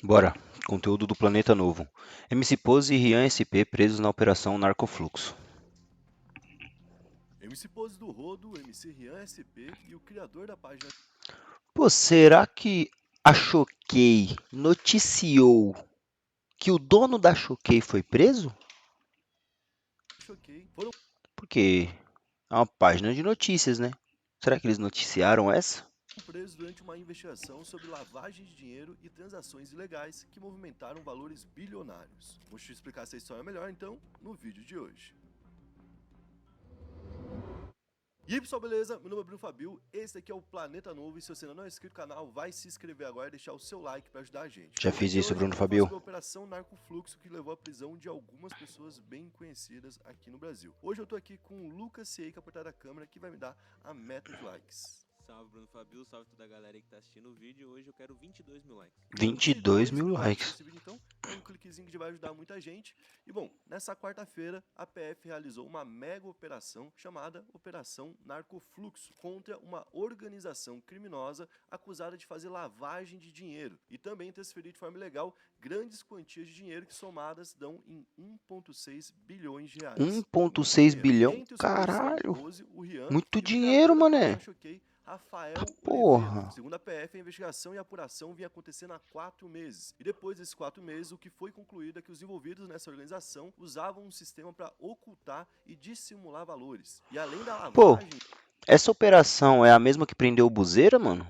Bora. Conteúdo do Planeta Novo. MC Pose e Rian SP presos na Operação Narcofluxo. MC Pose do Rodo, MC Rian SP e o criador da página Pô, será que a Choquei noticiou que o dono da Choquei foi preso? Choquei foram Porque é uma página de notícias, né? Será que eles noticiaram essa? presos durante uma investigação sobre lavagem de dinheiro e transações ilegais que movimentaram valores bilionários. Vou te explicar essa história melhor então no vídeo de hoje. E aí pessoal, beleza? Meu nome é Bruno Fabio, esse aqui é o Planeta Novo e se você ainda não é inscrito no canal, vai se inscrever agora e deixar o seu like para ajudar a gente. Já No vídeo fiz de isso, hoje Bruno eu vou falar Fabio. sobre a Operação Narcofluxo que levou à prisão de algumas pessoas bem conhecidas aqui no Brasil. Hoje eu tô aqui com o Lucas Sieika, por trás da câmera, que vai me dar a meta de likes. Salve Bruno Fabio, salve toda a galera aí que tá assistindo o vídeo. Hoje eu quero 22 mil likes. 22 22 mil mil likes likes. nesse vídeo então, é um cliquezinho que vai ajudar muita gente. E bom, nessa quarta-feira a PF realizou uma mega operação chamada Operação Narcofluxo contra uma organização criminosa acusada de fazer lavagem de dinheiro e também transferir de forma ilegal grandes quantias de dinheiro que somadas dão em 1,6 bilhões de reais. Muito 1,6 dinheiro. E bilhão? entre os presos estão o Caralho. Pose, o Rian Muito e o criador dinheiro, da página mané. Choquei, Tá Rafael Oliveira. porra. Segundo a PF, a investigação e a apuração vinha acontecendo há 4 meses. E depois desses 4 meses, o que foi concluído é que os envolvidos nessa organização usavam um sistema para ocultar e dissimular valores. E além da Pô, lavagem, essa operação é a mesma que prendeu o Buzeira, mano?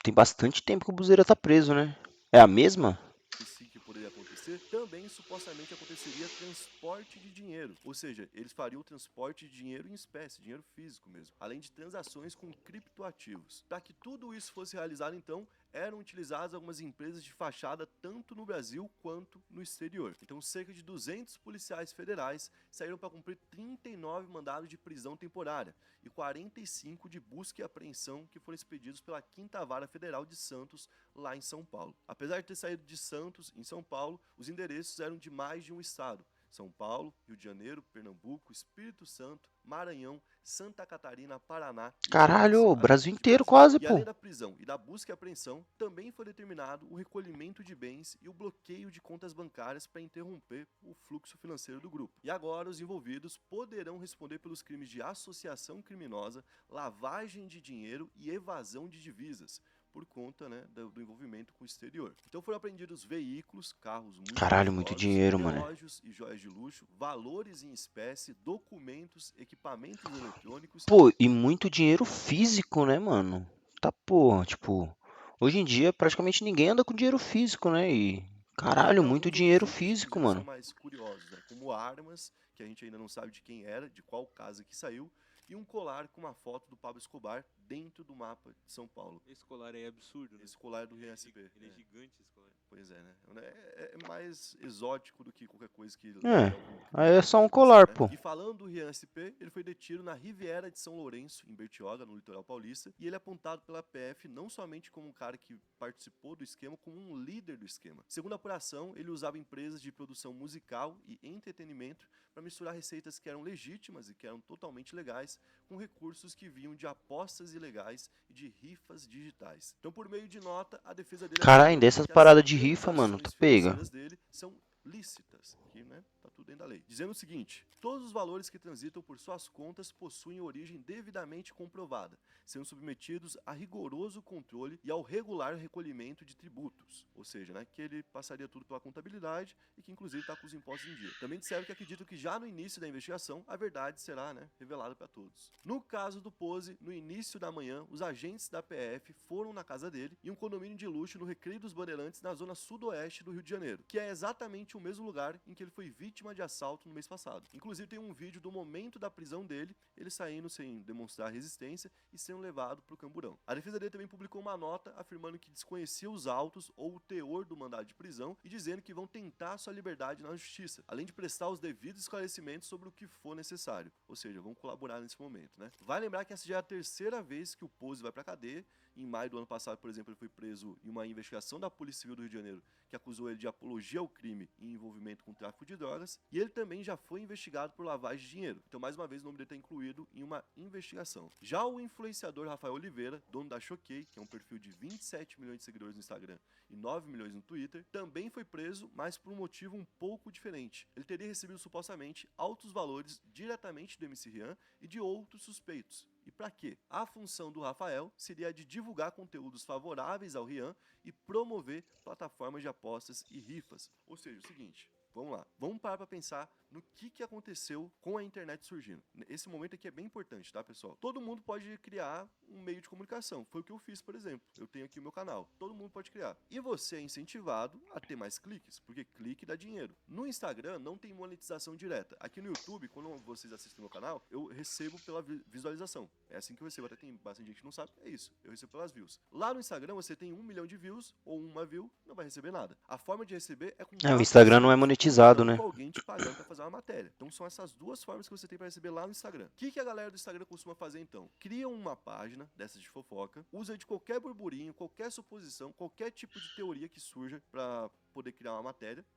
Tem bastante tempo que o Buzeira tá preso, né? É a mesma? sim, que poderia acontecer, também supostamente aconteceria transporte de dinheiro. Ou seja, eles fariam transporte de dinheiro em espécie, dinheiro físico mesmo, além de transações com criptoativos. Para que tudo isso fosse realizado, então, eram utilizadas algumas empresas de fachada tanto no Brasil quanto no exterior. Então, cerca de 200 policiais federais saíram para cumprir 39 mandados de prisão temporária e 45 de busca e apreensão que foram expedidos pela 5ª Vara Federal de Santos, lá em São Paulo. Apesar de ter saído de Santos, em São Paulo, os endereços eram de mais de um estado. São Paulo, Rio de Janeiro, Pernambuco, Espírito Santo, Maranhão, Santa Catarina, Paraná e Goiás, Caralho, o além Brasil de inteiro Brasília. quase, E pô. além da prisão e da busca e apreensão, também foi determinado o recolhimento de bens e o bloqueio de contas bancárias para interromper o fluxo financeiro do grupo. E agora os envolvidos poderão responder pelos crimes de associação criminosa, lavagem de dinheiro e evasão de divisas, por conta, né, do envolvimento com o exterior. Então foram apreendidos veículos, carros muito Caralho, muito luxuosos, dinheiro, mané. relógios e joias de luxo, valores em espécie, documentos, equipamentos eletrônicos. Pô, e muito dinheiro físico, né, mano? Tá porra, tipo, hoje em dia praticamente ninguém anda com dinheiro físico, né? E caralho, E muito alguns outros dinheiro itens que físico, inclusive são mano. mais curiosos, né? Como armas, que a gente ainda não sabe de quem era, de qual casa que saiu, e um colar com uma foto do Pablo Escobar dentro do mapa de São Paulo. Esse colar aí é absurdo, né? Esse colar do RSP. Ele é gigante, esse colar. Pois é, né? É mais exótico do que qualquer coisa que leve É, a algum aí crime é ou só um investigação, colar, né? pô. E falando do Rian SP, ele foi detido na Riviera de São Lourenço, em Bertioga, no litoral paulista, e ele é apontado pela PF não somente como um cara que participou do esquema, como um líder do esquema. Segundo a apuração, ele usava empresas de produção musical e entretenimento para misturar receitas que eram legítimas e que eram totalmente legais com recursos que vinham de apostas ilegais e de rifas digitais. Então, por meio de nota, a defesa dele Caralho, afirma dessas que as paradas de rifa, mano, tá transações pega. financeiras dele são lícitas, que, né, tá tudo dentro da lei. Dizendo o seguinte: todos os valores que transitam por suas contas possuem origem devidamente comprovada, sendo submetidos a rigoroso controle e ao regular recolhimento de tributos. Ou seja, né, que ele passaria tudo pela contabilidade e que inclusive está com os impostos em dia. Também disseram que acreditam que já no início da investigação a verdade será, né, revelada para todos. No caso do Pose, no início da manhã, os agentes da PF foram na casa dele em um condomínio de luxo no Recreio dos Bandeirantes, na zona sudoeste do Rio de Janeiro, que é exatamente o mesmo lugar em que ele foi vítima de assalto no mês passado. Inclusive tem um vídeo do momento da prisão dele, ele saindo sem demonstrar resistência e sendo levado para o camburão. A defesa dele também publicou uma nota afirmando que desconhecia os autos ou o teor do mandado de prisão e dizendo que vão tentar sua liberdade na justiça, além de prestar os devidos esclarecimentos sobre o que for necessário, ou seja, vão colaborar nesse momento, né? Vai lembrar que essa já é a terceira vez que o Pose vai para cadeia. Em maio do ano passado, por exemplo, ele foi preso em uma investigação da Polícia Civil do Rio de Janeiro que acusou ele de apologia ao crime e envolvimento com tráfico de drogas. E ele também já foi investigado por lavagem de dinheiro. Então, mais uma vez, o nome dele está incluído em uma investigação. Já o influenciador Rafael Oliveira, dono da Choquei, que é um perfil de 27 milhões de seguidores no Instagram e 9 milhões no Twitter, também foi preso, mas por um motivo um pouco diferente. Ele teria recebido supostamente altos valores diretamente do MC Rian e de outros suspeitos. E para quê? A função do Rafael seria a de divulgar conteúdos favoráveis ao Rian e promover plataformas de apostas e rifas. Ou seja, o seguinte, vamos lá, vamos parar para pensar no que aconteceu com a internet surgindo. Esse momento aqui é bem importante, tá, pessoal? Todo mundo pode criar um meio de comunicação. Foi o que eu fiz, por exemplo. Eu tenho aqui o meu canal. Todo mundo pode criar. E você é incentivado a ter mais cliques, porque clique dá dinheiro. No Instagram não tem monetização direta. Aqui no YouTube, quando vocês assistem meu canal, eu recebo pela visualização. É assim que eu recebo. Até tem bastante gente que não sabe. É isso. Eu recebo pelas views. Lá no Instagram, você tem 1 milhão de views ou uma view, não vai receber nada. A forma de receber é com O Instagram não é patrocínios, monetizado, então, né? com alguém te pagando para fazer uma matéria. Então são essas duas formas que você tem para receber lá no Instagram. O que a galera do Instagram costuma fazer então? Cria uma página dessas de fofoca, usa de qualquer burburinho, qualquer suposição, qualquer tipo de teoria que surja para poder criar uma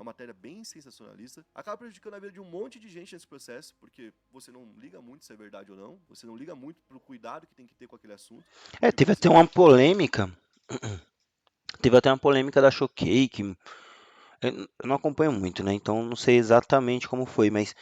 matéria bem sensacionalista, acaba prejudicando a vida de um monte de gente nesse processo, porque você não liga muito se é verdade ou não, você não liga muito pro cuidado que tem que ter com aquele assunto. Teve até uma polêmica. Teve até uma polêmica da Choquei, que eu não acompanho muito, né? Então não sei exatamente como foi, mas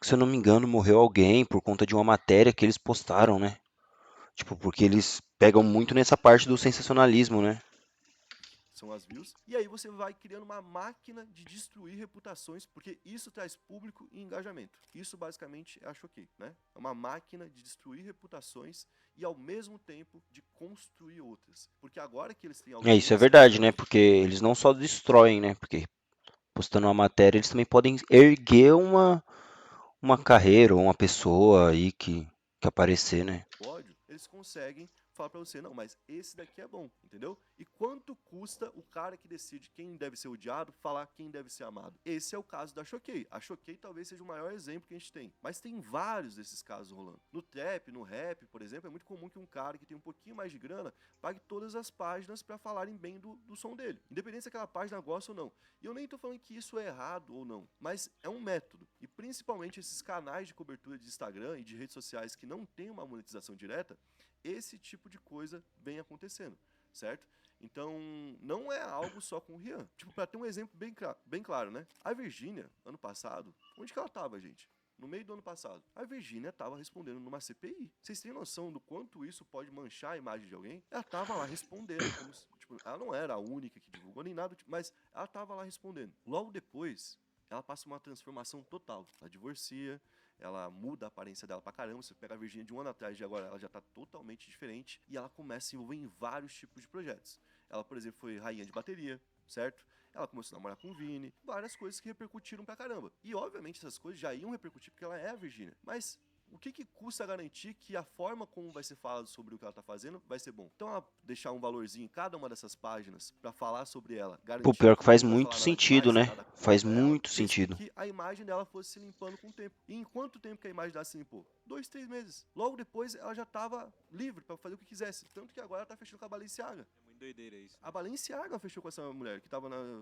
se eu não me engano, morreu alguém por conta de uma matéria que eles postaram, né? Tipo, porque eles pegam muito nessa parte do sensacionalismo, né? São as views, e aí você vai criando uma máquina de destruir reputações, porque isso traz público e engajamento. Isso basicamente é a Choquei, né? É uma máquina de destruir reputações e ao mesmo tempo de construir outras. Porque agora que eles têm Isso é audiência, verdade, né? Porque eles não só destroem, né? Porque postando uma matéria, eles também podem erguer uma carreira ou uma pessoa aí que aparecer, né? ódio, eles conseguem falar pra você, não, mas esse daqui é bom, entendeu? E quanto custa o cara que decide quem deve ser odiado falar quem deve ser amado? Esse é o caso da Choquei. A Choquei talvez seja o maior exemplo que a gente tem, mas tem vários desses casos rolando. No trap, no rap, por exemplo, é muito comum que um cara que tem um pouquinho mais de grana pague todas as páginas para falarem bem do som dele, independente se aquela página gosta ou não. E eu nem tô falando que isso é errado ou não, mas é um método. E principalmente esses canais de cobertura de Instagram e de redes sociais que não tem uma monetização direta, esse tipo de coisa vem acontecendo, certo? Então, não é algo só com o Rian. Tipo, para ter um exemplo bem claro, né? A Virgínia, ano passado, onde que ela tava, gente? No meio do ano passado, a Virgínia estava respondendo numa CPI. Vocês têm noção do quanto isso pode manchar a imagem de alguém? Ela estava lá respondendo, como se, tipo, ela não era a única que divulgou nem nada, mas ela estava lá respondendo. Logo depois, ela passa uma transformação total. Ela divorcia, ela muda a aparência dela pra caramba. Você pega a Virgínia de um ano atrás de agora, ela já tá totalmente diferente. E ela começa a se envolver em vários tipos de projetos. Ela, por exemplo, foi rainha de bateria, certo? Ela começou a namorar com o Vini. Várias coisas que repercutiram pra caramba. E, obviamente, essas coisas já iam repercutir porque ela é a Virgínia. Mas o que custa garantir que a forma como vai ser falado sobre o que ela tá fazendo vai ser bom? Então, ela deixar um valorzinho em cada uma dessas páginas pra falar sobre ela, Pô, garantindo pior que que faz ninguém vai muito falar nada sentido, demais, né? nada Faz contra ela, muito fez com sentido. que a imagem dela fosse se limpando com o tempo. E em quanto tempo que a imagem dela se limpou? 2, 3 meses. Logo depois, ela já tava livre pra fazer o que quisesse. Tanto que agora ela tá fechando com a Balenciaga. É muito doideira isso. A Balenciaga fechou com essa mulher que tava na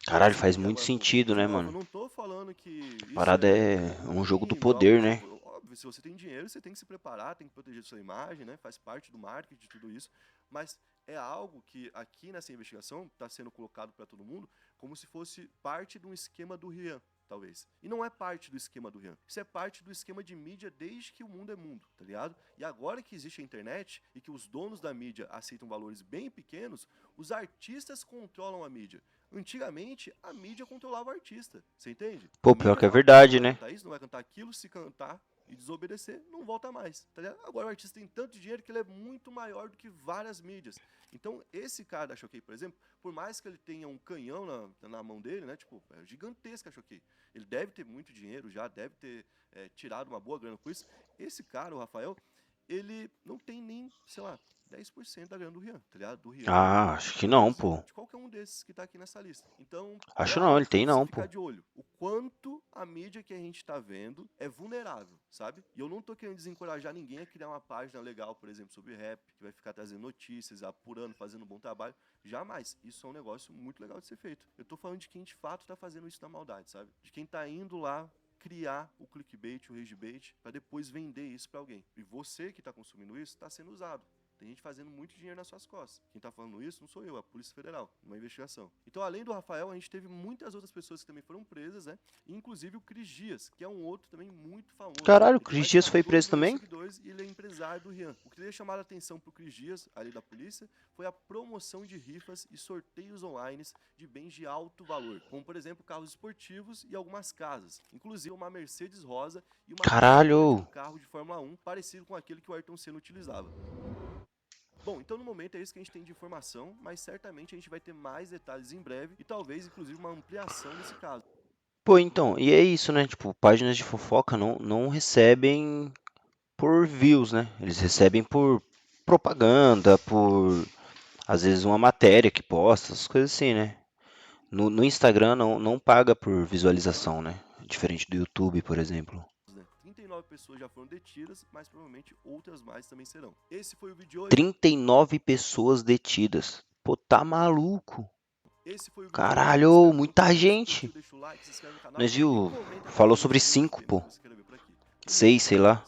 Caralho, faz CPI muito agora com o sentido, Vini. De né, novo, eu mano? não tô falando que A isso parada é é um jogo do crime ou algo poder, do né? tipo. Óbvio, se você tem dinheiro, você tem que se preparar, tem que proteger sua imagem, né? Faz parte do marketing de tudo isso. Mas é algo que aqui nessa investigação está sendo colocado para todo mundo como se fosse parte de um esquema do Rian, talvez. E não é parte do esquema do Rian. Isso é parte do esquema de mídia desde que o mundo é mundo, tá ligado? E agora que existe a internet e que os donos da mídia aceitam valores bem pequenos, os artistas controlam a mídia. Antigamente, a mídia controlava o artista, você entende? Pô, A pior mídia que é falava, não, verdade, não vai né? cantar isso, não vai cantar aquilo, se cantar e desobedecer, não volta mais, tá ligado? Agora o artista tem tanto dinheiro que ele é muito maior do que várias mídias. Então, esse cara da Choquei, por exemplo, por mais que ele tenha um canhão na mão dele, né? Tipo, é gigantesca a Choquei. Ele deve ter muito dinheiro já, deve ter tirado uma boa grana com isso. Esse cara, o Rafael, ele não tem nem, sei lá, 10% da grana do Rian, tá ligado? Do Rian, Ah, acho que do não, Brasil, pô. de qualquer um desses que tá aqui nessa lista. Então, é Acho não, ele algo tem de se não, pô. ficar de olho. O quanto a mídia que a gente tá vendo é vulnerável, sabe? E eu não tô querendo desencorajar ninguém a criar uma página legal, por exemplo, sobre rap, que vai ficar trazendo notícias, apurando, fazendo um bom trabalho. Jamais. Isso é um negócio muito legal de ser feito. Eu tô falando de quem de fato tá fazendo isso na maldade, sabe? De quem tá indo lá criar o clickbait, o ragebait, para depois vender isso para alguém. E você que está consumindo isso está sendo usado. Tem gente fazendo muito dinheiro nas suas costas. Quem está falando isso não sou eu, é a Polícia Federal, uma investigação. Então, além do Rafael, a gente teve muitas outras pessoas que também foram presas, né? Inclusive o Cris Dias, que é um outro também muito famoso. Caralho, o Ele tem Cris mais de Dias foi 14 preso milhões de também? seguidores e ele é empresário do Rian. O que teria chamado a atenção pro Cris Dias, ali da polícia, foi a promoção de rifas e sorteios online de bens de alto valor, como por exemplo carros esportivos e algumas casas, inclusive uma Mercedes rosa e uma bicicleta de um Caralho! carro de Fórmula 1 parecido com aquele que o Ayrton Senna utilizava. Bom, então no momento é isso que a gente tem de informação, mas certamente a gente vai ter mais detalhes em breve e talvez inclusive uma ampliação desse caso. Pô, então, e é isso, né? Tipo, páginas de fofoca não recebem por views, né? Eles recebem por propaganda, por às vezes uma matéria que posta, essas coisas assim, né? No Instagram não paga por visualização, né? Diferente do YouTube, por exemplo. 39 pessoas já foram detidas, mas provavelmente outras mais também serão. Esse foi o vídeo de hoje. 39 pessoas detidas. Pô, tá maluco? Esse foi o vídeo de hoje. Caralho, Espero que muita tenham curtido. Se gente. curtiu, deixa o like, se inscreve no canal Nós e viu? comenta aqui Falou embaixo sobre nos vídeos 5, que pô. você quer ver por aqui. 6, sei lá.